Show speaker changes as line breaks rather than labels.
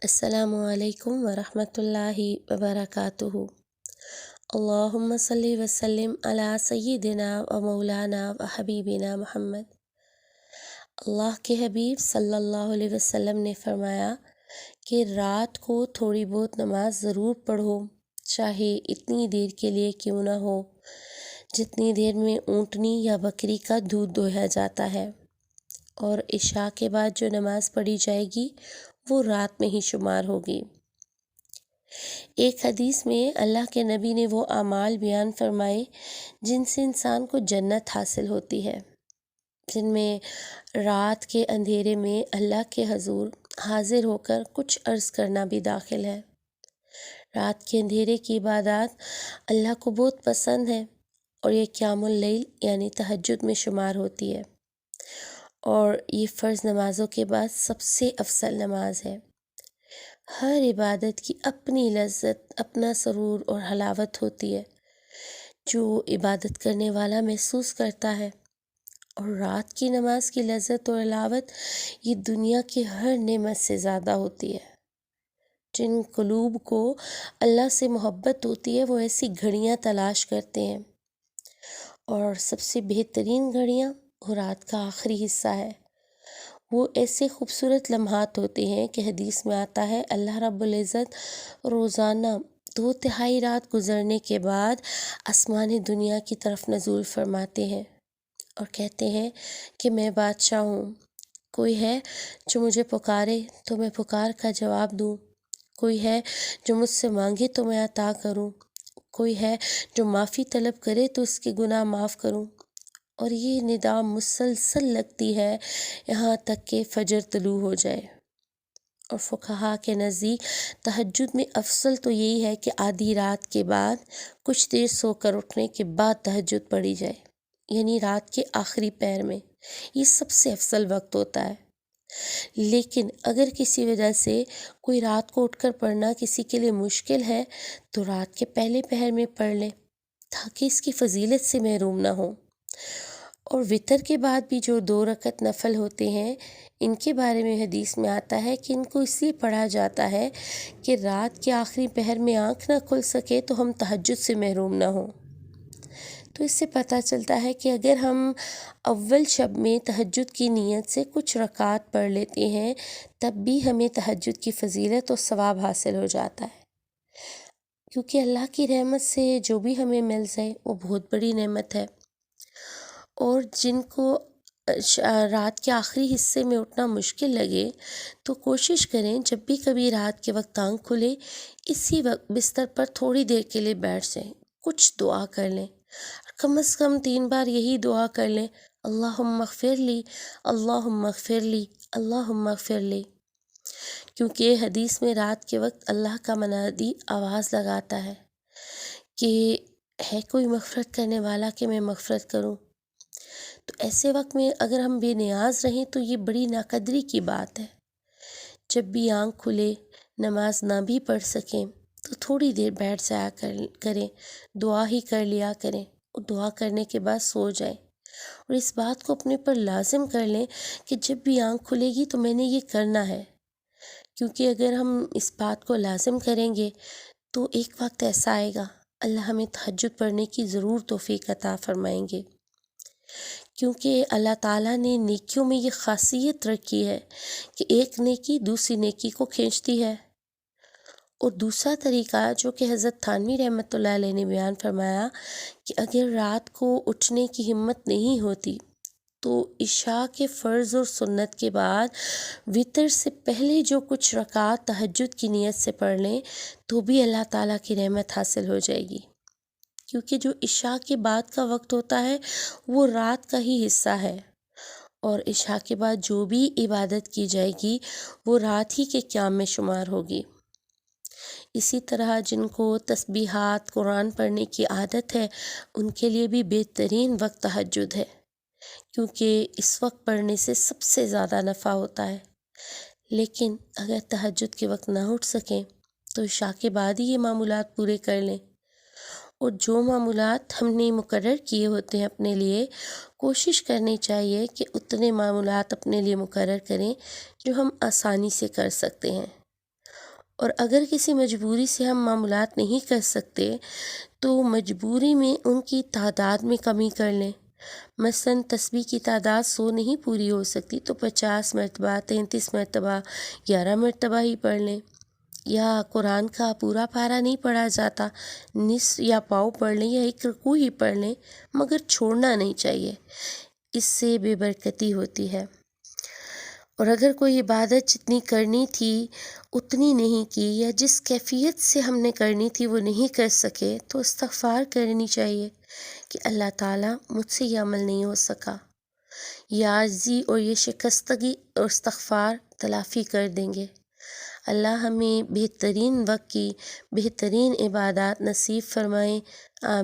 السلام علیکم ورحمۃ اللہ وبرکاتہ۔ اللہم صلی وسلم علی سیدنا و مولانا و حبیبنا محمد۔ اللہ کے حبیب صلی اللہ علیہ وسلم نے فرمایا کہ رات کو تھوڑی بہت نماز ضرور پڑھو، چاہے اتنی دیر کے لیے کیوں نہ ہو جتنی دیر میں اونٹنی یا بکری کا دودھ دوہا جاتا ہے، اور عشاء کے بعد جو نماز پڑھی جائے گی وہ رات میں ہی شمار ہوگی۔ ایک حدیث میں اللہ کے نبی نے وہ اعمال بیان فرمائے جن سے انسان کو جنت حاصل ہوتی ہے، جن میں رات کے اندھیرے میں اللہ کے حضور حاضر ہو کر کچھ عرض کرنا بھی داخل ہے۔ رات کے اندھیرے کی عبادات اللہ کو بہت پسند ہے، اور یہ قیام اللیل یعنی تہجد میں شمار ہوتی ہے، اور یہ فرض نمازوں کے بعد سب سے افضل نماز ہے۔ ہر عبادت کی اپنی لذت، اپنا سرور اور حلاوت ہوتی ہے جو عبادت کرنے والا محسوس کرتا ہے، اور رات کی نماز کی لذت اور حلاوت یہ دنیا کی ہر نعمت سے زیادہ ہوتی ہے۔ جن قلوب کو اللہ سے محبت ہوتی ہے وہ ایسی گھڑیاں تلاش کرتے ہیں، اور سب سے بہترین گھڑیاں وہ رات کا آخری حصہ ہے۔ وہ ایسے خوبصورت لمحات ہوتے ہیں کہ حدیث میں آتا ہے اللہ رب العزت روزانہ 2/3 رات گزرنے کے بعد آسمان دنیا کی طرف نزول فرماتے ہیں اور کہتے ہیں کہ میں بادشاہ ہوں، کوئی ہے جو مجھے پکارے تو میں پکار کا جواب دوں، کوئی ہے جو مجھ سے مانگے تو میں عطا کروں، کوئی ہے جو معافی طلب کرے تو اس کے گناہ معاف کروں۔ اور یہ ندا مسلسل لگتی ہے یہاں تک کہ فجر طلوع ہو جائے۔ اور فقہا کے نزدیک تہجد میں افضل تو یہی ہے کہ آدھی رات کے بعد کچھ دیر سو کر اٹھنے کے بعد تہجد پڑھی جائے، یعنی رات کے آخری پہر میں۔ یہ سب سے افضل وقت ہوتا ہے۔ لیکن اگر کسی وجہ سے کوئی رات کو اٹھ کر پڑھنا کسی کے لیے مشکل ہے تو رات کے پہلے پہر میں پڑھ لے تاکہ اس کی فضیلت سے محروم نہ ہو۔ اور وتر کے بعد بھی جو 2 رکعت نفل ہوتے ہیں، ان کے بارے میں حدیث میں آتا ہے کہ ان کو اس لیے پڑھا جاتا ہے کہ رات کے آخری پہر میں آنکھ نہ کھل سکے تو ہم تہجد سے محروم نہ ہوں۔ تو اس سے پتہ چلتا ہے کہ اگر ہم اول شب میں تہجد کی نیت سے کچھ رکعات پڑھ لیتے ہیں تب بھی ہمیں تہجد کی فضیلت اور ثواب حاصل ہو جاتا ہے، کیونکہ اللہ کی رحمت سے جو بھی ہمیں مل جائے وہ بہت بڑی نعمت ہے۔ اور جن کو رات کے آخری حصے میں اٹھنا مشکل لگے تو کوشش کریں جب بھی کبھی رات کے وقت آنکھ کھلے اسی وقت بستر پر تھوڑی دیر کے لیے بیٹھ جائیں، کچھ دعا کر لیں، کم از کم 3 بار یہی دعا کر لیں، اللہم اغفر لی، اللہم اغفر لی، اللہم اغفر لی، کیونکہ حدیث میں رات کے وقت اللہ کا منادی آواز لگاتا ہے کہ ہے کوئی مغفرت کرنے والا کہ میں مغفرت کروں۔ تو ایسے وقت میں اگر ہم بے نیاز رہیں تو یہ بڑی ناقدری کی بات ہے۔ جب بھی آنکھ کھلے نماز نہ بھی پڑھ سکیں تو تھوڑی دیر بیٹھ جایا کریں، دعا ہی کر لیا کریں، اور دعا کرنے کے بعد سو جائیں، اور اس بات کو اپنے پر لازم کر لیں کہ جب بھی آنکھ کھلے گی تو میں نے یہ کرنا ہے، کیونکہ اگر ہم اس بات کو لازم کریں گے تو ایک وقت ایسا آئے گا اللہ ہمیں تہجد پڑھنے کی ضرور توفیق عطا فرمائیں گے، کیونکہ اللہ تعالیٰ نے نیکیوں میں یہ خاصیت رکھی ہے کہ ایک نیکی دوسری نیکی کو کھینچتی ہے۔ اور دوسرا طریقہ جو کہ حضرت تھانوی رحمۃ اللہ علیہ نے بیان فرمایا کہ اگر رات کو اٹھنے کی ہمت نہیں ہوتی تو عشاء کے فرض اور سنت کے بعد وتر سے پہلے جو کچھ رکعات تہجد کی نیت سے پڑھ لیں تو بھی اللہ تعالیٰ کی رحمت حاصل ہو جائے گی، کیونکہ جو عشاء کے بعد کا وقت ہوتا ہے وہ رات کا ہی حصہ ہے، اور عشاء کے بعد جو بھی عبادت کی جائے گی وہ رات ہی کے قیام میں شمار ہوگی۔ اسی طرح جن کو تسبیحات قرآن پڑھنے کی عادت ہے ان کے لیے بھی بہترین وقت تہجد ہے، کیونکہ اس وقت پڑھنے سے سب سے زیادہ نفع ہوتا ہے۔ لیکن اگر تہجد کے وقت نہ اٹھ سکیں تو عشاء کے بعد ہی یہ معمولات پورے کر لیں، اور جو معمولات ہم نے مقرر کیے ہوتے ہیں اپنے لیے کوشش کرنی چاہیے کہ اتنے معمولات اپنے لیے مقرر کریں جو ہم آسانی سے کر سکتے ہیں، اور اگر کسی مجبوری سے ہم معمولات نہیں کر سکتے تو مجبوری میں ان کی تعداد میں کمی کر لیں۔ مثلاً تسبیح کی تعداد 100 نہیں پوری ہو سکتی تو 50 مرتبہ، 33 مرتبہ، 11 مرتبہ ہی پڑھ لیں۔ یا قرآن کا پورا پارہ نہیں پڑھا جاتا، نصف یا پاؤ پڑھ لیں یا ایک رکوع ہی پڑھ لیں، مگر چھوڑنا نہیں چاہیے، اس سے بے برکتی ہوتی ہے۔ اور اگر کوئی عبادت جتنی کرنی تھی اتنی نہیں کی، یا جس کیفیت سے ہم نے کرنی تھی وہ نہیں کر سکے، تو استغفار کرنی چاہیے کہ اللہ تعالیٰ مجھ سے یہ عمل نہیں ہو سکا۔ یہ عاجزی اور یہ شکستگی اور استغفار تلافی کر دیں گے۔ اللہ ہمیں بہترین وقت کی بہترین عبادات نصیب فرمائے، آمین۔